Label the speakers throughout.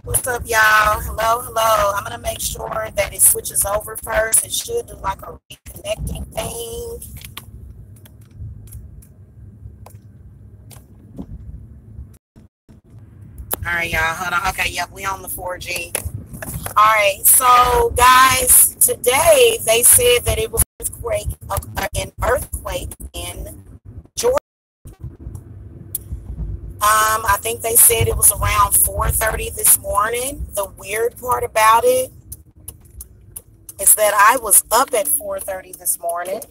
Speaker 1: What's up, y'all? Hello, hello. I'm gonna make sure that it switches over first. It should do like a reconnecting thing. All right, y'all. Hold on. Okay, yep, we on the 4G. All right, so guys, today they said that it was an earthquake in Georgia. I think they said it was around 4:30 this morning. The weird part about it is that I was up at 4:30 this morning.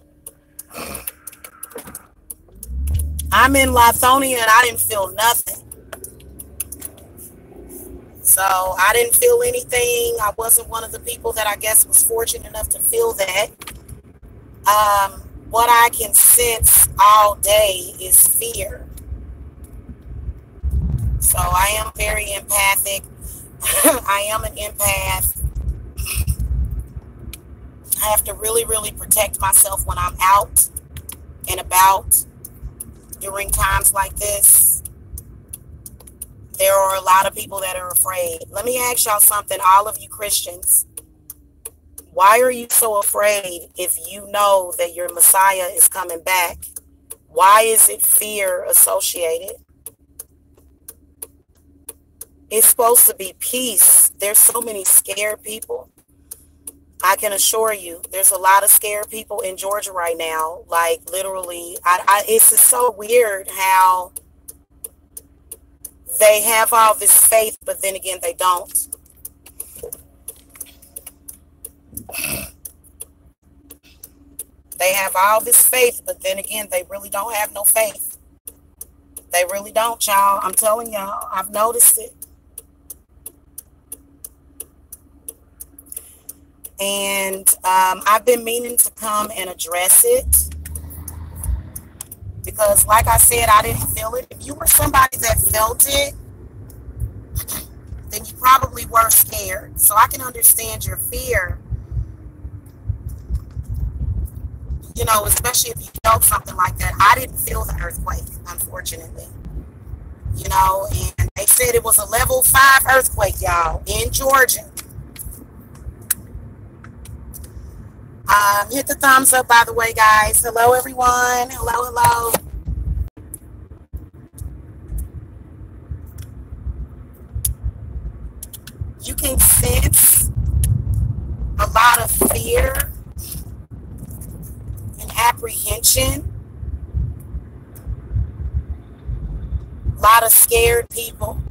Speaker 1: I'm in Lithonia and I didn't feel nothing. So I didn't feel anything. I wasn't one of the people that I guess was fortunate enough to feel that. What I can sense all day is fear. So I am very empathic. I am an empath. I have to really, really protect myself when I'm out and about during times like this. There are a lot of people that are afraid. Let me ask y'all something, all of you Christians. Why are you so afraid if you know that your Messiah is coming back? Why is it fear associated? It's supposed to be peace. There's so many scared people. I can assure you, there's a lot of scared people in Georgia right now. Like literally, it's just so weird how they have all this faith, but then again, they don't. They have all this faith, but then again, they really don't have no faith. They really don't, y'all. I'm telling y'all, I've noticed it. And I've been meaning to come and address it because, like I said, I didn't feel it. If you were somebody that felt it, then you probably were scared. So I can understand your fear, you know, especially if you felt something like that. I didn't feel the earthquake, unfortunately. You know, and they said it was a level 5 earthquake, y'all, in Georgia. Hit the thumbs up, by the way, guys. Hello, everyone. Hello, hello. You can sense a lot of fear and apprehension. A lot of scared people.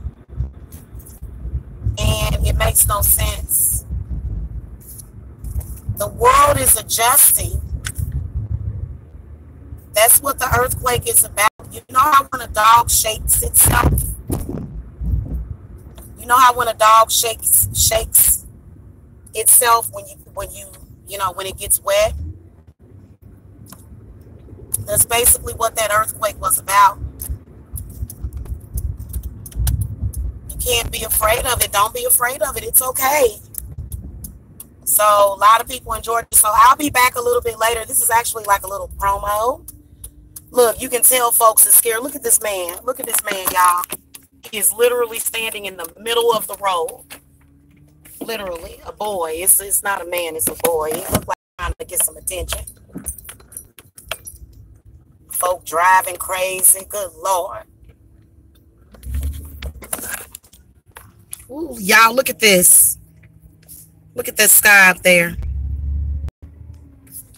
Speaker 1: And it makes no sense. The world is adjusting. That's what the earthquake is about. You know how when a dog shakes itself? You know how when a dog shakes itself when it gets wet? That's basically what that earthquake was about. You can't be afraid of it. Don't be afraid of it. It's okay. So a lot of people in Georgia. So I'll be back a little bit later. This is actually like a little promo. Look, you can tell folks are scared. Look at this man. Look at this man, y'all. He is literally standing in the middle of the road. Literally, a boy. It's not a man, it's a boy. He looked like trying to get some attention. Folk driving crazy. Good Lord. Ooh, y'all, look at this. Look at that sky up there.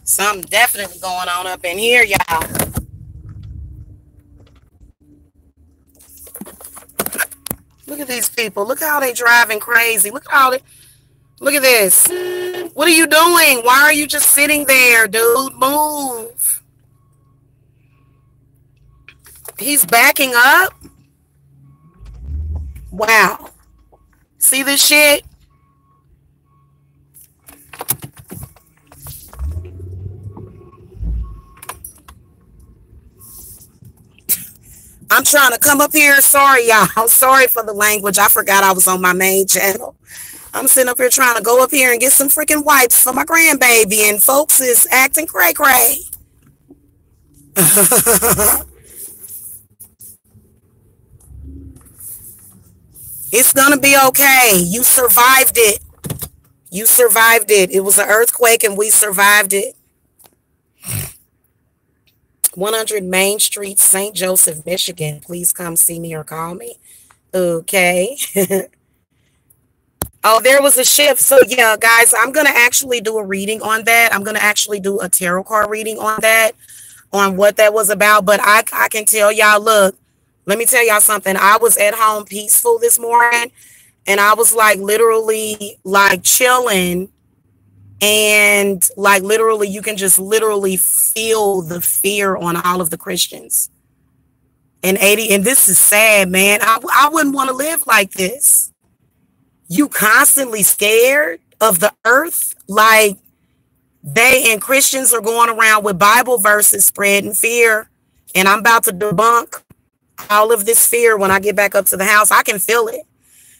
Speaker 1: Something definitely going on up in here, y'all. Look at these people. Look how they driving crazy. Look at this. What are you doing? Why are you just sitting there, dude? Move. He's backing up. Wow. See this shit? I'm trying to come up here. Sorry, y'all. I'm sorry for the language. I forgot I was on my main channel. I'm sitting up here trying to go up here and get some freaking wipes for my grandbaby, and folks is acting cray-cray. It's gonna be okay. You survived it. You survived it. It was an earthquake and we survived it. 100 Main Street, St. Joseph, Michigan. Please come see me or call me. Okay. Oh, there was a shift. So yeah, guys, I'm going to actually do a reading on that. I'm going to actually do a tarot card reading on that, on what that was about. But I can tell y'all, look, let me tell y'all something. I was at home peaceful this morning and I was like literally like chilling, and like literally you can just literally feel the fear on all of the Christians. And this is sad, man. I wouldn't want to live like this. You constantly scared of the earth, like they and Christians are going around with Bible verses spreading fear. And I'm about to debunk all of this fear when I get back up to the house. I can feel it.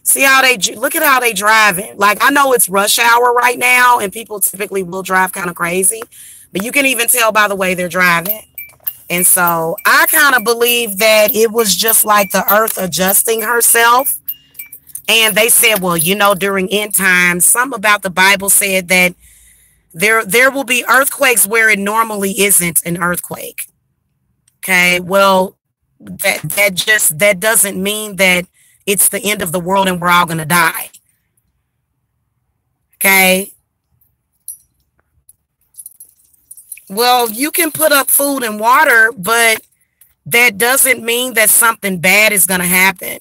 Speaker 1: See how look at how they driving. Like, I know it's rush hour right now and people typically will drive kind of crazy, but you can even tell by the way they're driving. And so I kind of believe that it was just like the earth adjusting herself. And they said, well, you know, during end times, something about the Bible said that there will be earthquakes where it normally isn't an earthquake. Okay, well, that doesn't mean that it's the end of the world and we're all going to die. Okay. Well, you can put up food and water, but that doesn't mean that something bad is going to happen.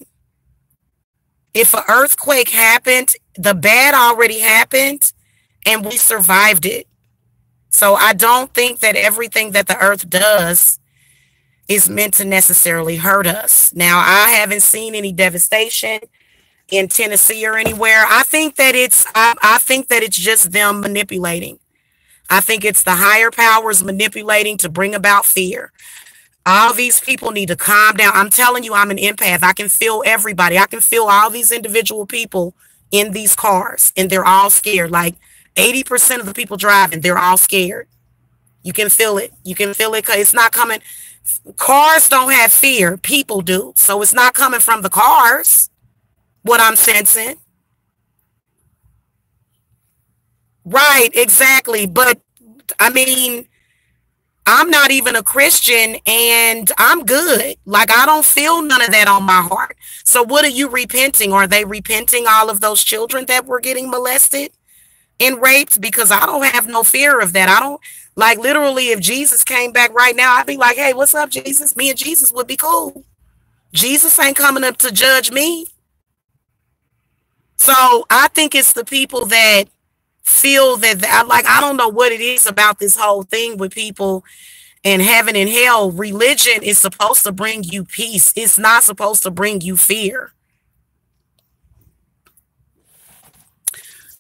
Speaker 1: If an earthquake happened, the bad already happened and we survived it. So I don't think that everything that the earth does is meant to necessarily hurt us. Now, I haven't seen any devastation in Tennessee or anywhere. I think that it's just them manipulating. I think it's the higher powers manipulating to bring about fear. All these people need to calm down. I'm telling you, I'm an empath. I can feel everybody. I can feel all these individual people in these cars, and they're all scared. Like 80% of the people driving, they're all scared. You can feel it. You can feel it because it's not coming. Cars don't have fear. People do. So it's not coming from the cars, what I'm sensing. Right, exactly. But I mean, I'm not even a Christian and I'm good. Like, I don't feel none of that on my heart. So what are you repenting? Are they repenting all of those children that were getting molested and raped? Because I don't have no fear of that. I don't, like, literally, if Jesus came back right now, I'd be like, hey, what's up, Jesus? Me and Jesus would be cool. Jesus ain't coming up to judge me. So I think it's the people that feel that, like, I don't know what it is about this whole thing with people and heaven and hell. Religion is supposed to bring you peace. It's not supposed to bring you fear.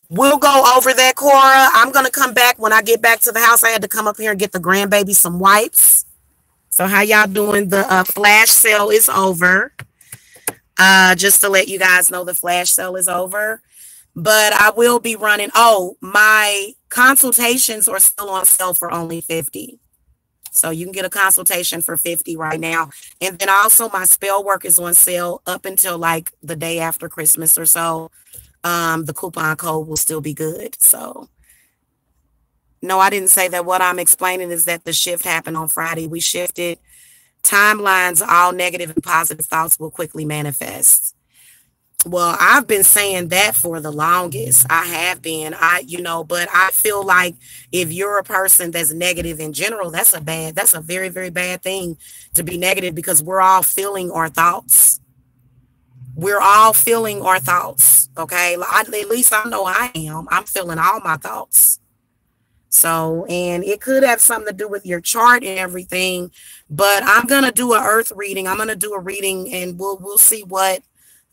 Speaker 1: We'll go over that, Cora. I'm going to come back when I get back to the house. I had to come up here and get the grandbaby some wipes. So how y'all doing? The flash sale is over. Just to let you guys know, the flash sale is over. But I will be running. Oh, my consultations are still on sale for only $50. So you can get a consultation for $50 right now. And then also my spell work is on sale up until like the day after Christmas or so. The coupon code will still be good. So no, I didn't say that. What I'm explaining is that the shift happened on Friday. We shifted timelines. All negative and positive thoughts will quickly manifest. Well, I've been saying that for the longest. I have been, but I feel like if you're a person that's negative in general, that's a very, very bad thing to be negative, because we're all feeling our thoughts. We're all feeling our thoughts. Okay. At least I know I am. I'm feeling all my thoughts. So, and it could have something to do with your chart and everything, but I'm going to do an earth reading. I'm going to do a reading and we'll see what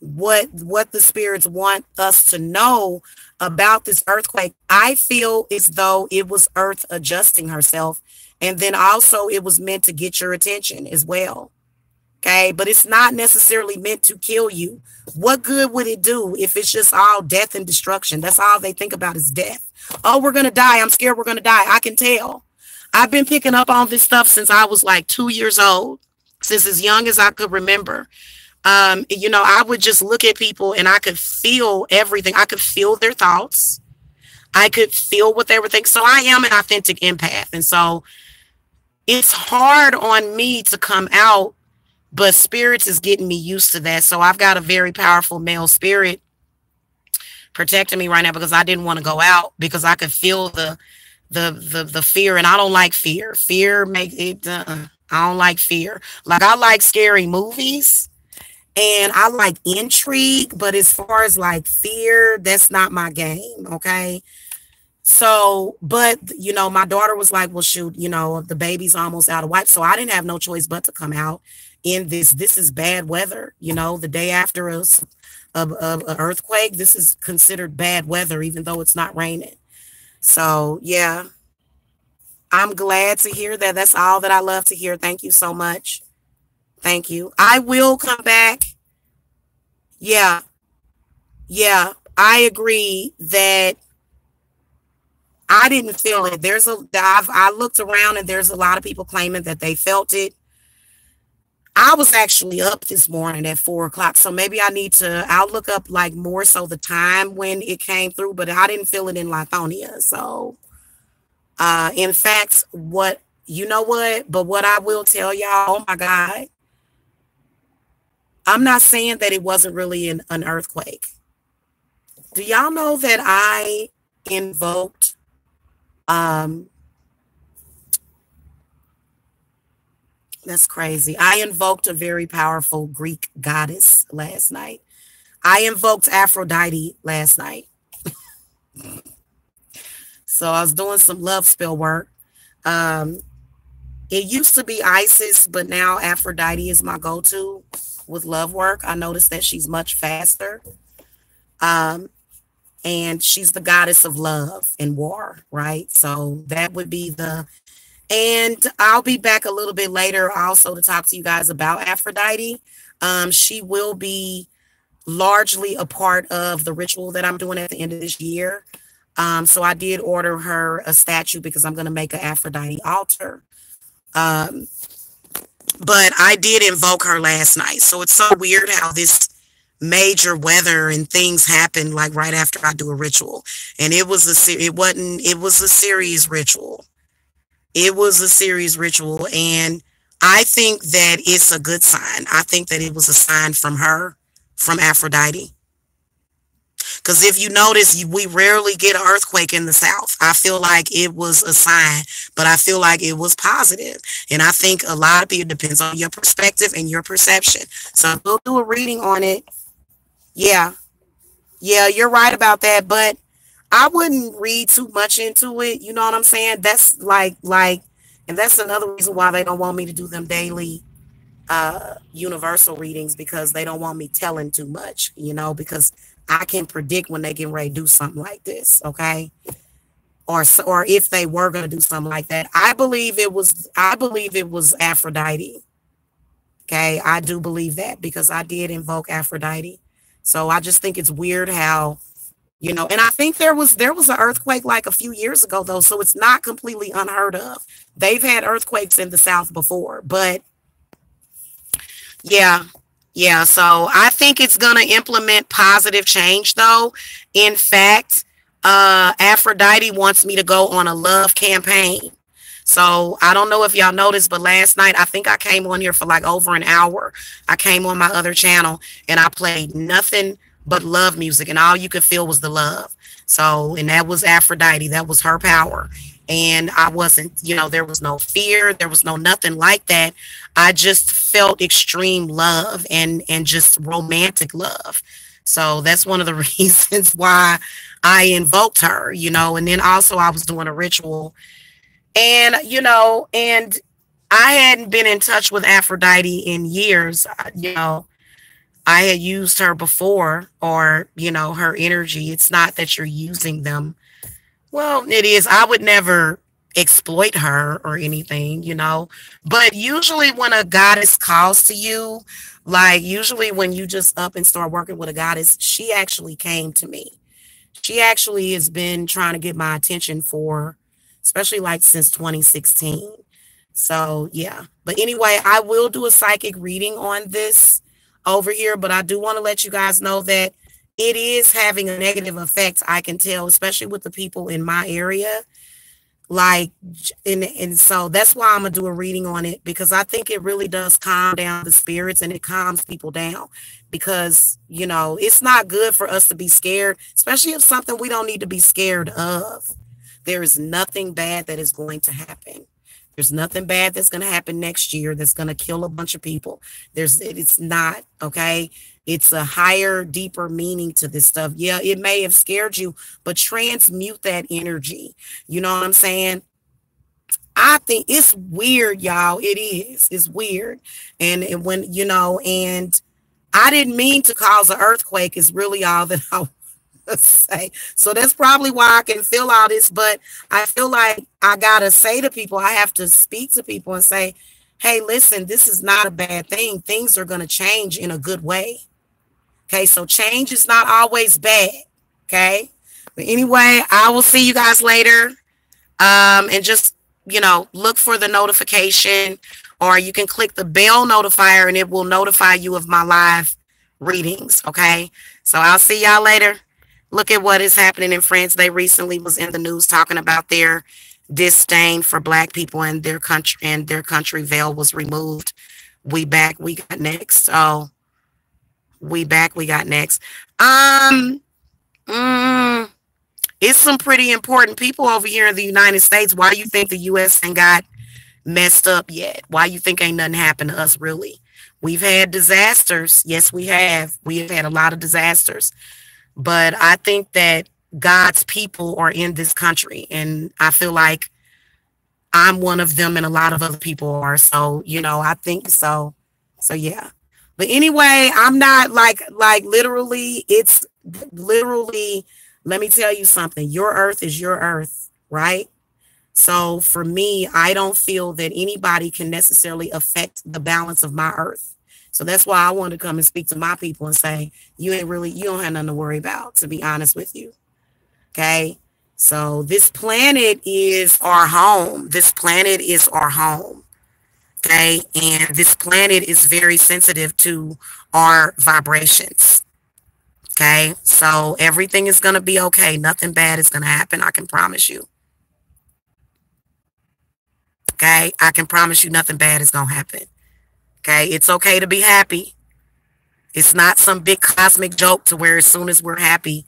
Speaker 1: the spirits want us to know about this earthquake. I feel as though it was earth adjusting herself, and then also it was meant to get your attention as well. Okay, but it's not necessarily meant to kill you. What good would it do if it's just all death and destruction? That's all they think about is death. Oh, we're gonna die. I'm scared we're gonna die. I can tell. I've been picking up on this stuff since I was like 2 years old, since as young as I could remember. I would just look at people and I could feel everything. I could feel their thoughts. I could feel what they were thinking. So I am an authentic empath. And so it's hard on me to come out, but spirits is getting me used to that. So I've got a very powerful male spirit protecting me right now because I didn't want to go out because I could feel the fear, and I don't like fear. Fear make it. I don't like fear. Like I like scary movies and I like intrigue, but as far as like fear, that's not my game. Okay. So, but my daughter was like, well, shoot, the baby's almost out of wipes. So I didn't have no choice but to come out in this. This is bad weather, the day after a earthquake. This is considered bad weather, even though it's not raining. So yeah, I'm glad to hear that. That's all that I love to hear. Thank you so much. Thank you. I will come back. Yeah. Yeah. I agree that I didn't feel it. I looked around and there's a lot of people claiming that they felt it. I was actually up this morning at 4 o'clock. So maybe I'll look up like more so the time when it came through, but I didn't feel it in Lithonia. So, in fact, but what I will tell y'all, oh my God, I'm not saying that it wasn't really an earthquake. Do y'all know that I invoked, that's crazy. I invoked a very powerful Greek goddess last night. I invoked Aphrodite last night. So I was doing some love spell work. It used to be Isis, but now Aphrodite is my go-to with love work. I noticed that she's much faster. And she's the goddess of love and war, right? So that would be and I'll be back a little bit later also to talk to you guys about Aphrodite. She will be largely a part of the ritual that I'm doing at the end of this year. So I did order her a statue because I'm going to make an Aphrodite altar. But I did invoke her last night. So it's so weird how this major weather and things happen like right after I do a ritual. And it was a series ritual. It was a series ritual, and I think that it's a good sign. I think that it was a sign from her, from Aphrodite. Because if you notice, we rarely get an earthquake in the South. I feel like it was a sign, but I feel like it was positive. And I think a lot of people, depends on your perspective and your perception. So we'll do a reading on it. Yeah. Yeah, you're right about that, but I wouldn't read too much into it. You know what I'm saying? That's and that's another reason why they don't want me to do them daily universal readings, because they don't want me telling too much, because I can predict when they get ready to do something like this, okay? Or if they were going to do something like that. I believe it was Aphrodite. Okay, I do believe that because I did invoke Aphrodite. So I just think it's weird how and I think there was an earthquake like a few years ago, though, so it's not completely unheard of. They've had earthquakes in the South before, but yeah, so I think it's going to implement positive change, though. In fact, Aphrodite wants me to go on a love campaign. So I don't know if y'all noticed, but last night, I think I came on here for like over an hour. I came on my other channel and I played nothing but love music, and all you could feel was the love. So, and that was Aphrodite. That was her power. And I wasn't, there was no fear. There was no nothing like that. I just felt extreme love and just romantic love. So that's one of the reasons why I invoked her, and then also I was doing a ritual and, and I hadn't been in touch with Aphrodite in years, I had used her before, or, her energy. It's not that you're using them. Well, it is. I would never exploit her or anything, but usually when a goddess calls to you, like usually when you just up and start working with a goddess, she actually came to me. She actually has been trying to get my attention especially like since 2016. So yeah, but anyway, I will do a psychic reading on this over here, but I do want to let you guys know that it is having a negative effect. I can tell, especially with the people in my area. Like, and so that's why I'm gonna do a reading on it, because I think it really does calm down the spirits and it calms people down, because it's not good for us to be scared, especially if something we don't need to be scared of. There is nothing bad that is going to happen. There's nothing bad that's going to happen next year that's going to kill a bunch of people. It's not, okay? It's a higher, deeper meaning to this stuff. Yeah, it may have scared you, but transmute that energy. You know what I'm saying? I think it's weird, y'all. It is. It's weird. And when, and I didn't mean to cause an earthquake is really all that I say. So that's probably why I can feel all this, but I feel like I gotta say to people, I have to speak to people and say, hey, listen, this is not a bad thing. Things are going to change in a good way. Okay, so change is not always bad. Okay, but anyway, I will see you guys later. And just look for the notification, or you can click the bell notifier and it will notify you of my live readings. Okay, so I'll see y'all later. Look at what is happening in France. They recently was in the news talking about their disdain for Black people and their country veil was removed. We back. We got next. So we back. We got next. It's some pretty important people over here in the United States. Why do you think the U.S. ain't got messed up yet? Why you think ain't nothing happened to us really? We've had disasters. Yes, we have. We have had a lot of disasters. But I think that God's people are in this country, and I feel like I'm one of them and a lot of other people are. So, I think so. So, yeah. But anyway, I'm not like literally, it's literally, let me tell you something. Your earth is your earth, right? So for me, I don't feel that anybody can necessarily affect the balance of my earth. So that's why I want to come and speak to my people and say, you don't have nothing to worry about, to be honest with you. Okay. So this planet is our home. This planet is our home. Okay. And this planet is very sensitive to our vibrations. Okay. So everything is going to be okay. Nothing bad is going to happen. I can promise you. Okay. I can promise you nothing bad is going to happen. Okay, it's okay to be happy. It's not some big cosmic joke to where as soon as we're happy,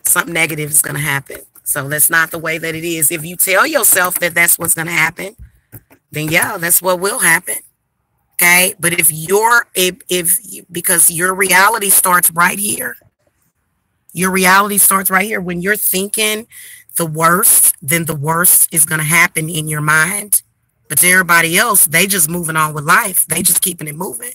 Speaker 1: something negative is going to happen. So that's not the way that it is. If you tell yourself that that's what's going to happen, then yeah, that's what will happen. Okay, but because your reality starts right here. Your reality starts right here. When you're thinking the worst, then the worst is going to happen in your mind. But to everybody else, they just moving on with life. They just keeping it moving.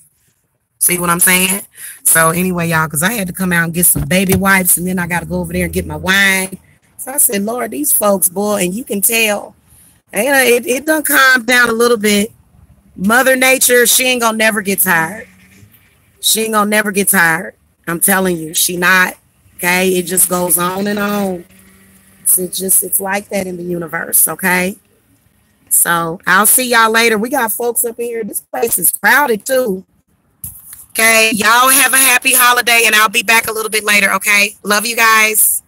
Speaker 1: See what I'm saying? So anyway, y'all, because I had to come out and get some baby wipes, and then I got to go over there and get my wine. So I said, Lord, these folks, boy, and you can tell, it done calmed down a little bit. Mother Nature, she ain't gonna never get tired. She ain't gonna never get tired. I'm telling you, she not. Okay, it just goes on and on. It's like that in the universe. Okay. So I'll see y'all later. We got folks up here. This place is crowded too. Okay. Y'all have a happy holiday, and I'll be back a little bit later. Okay. Love you guys.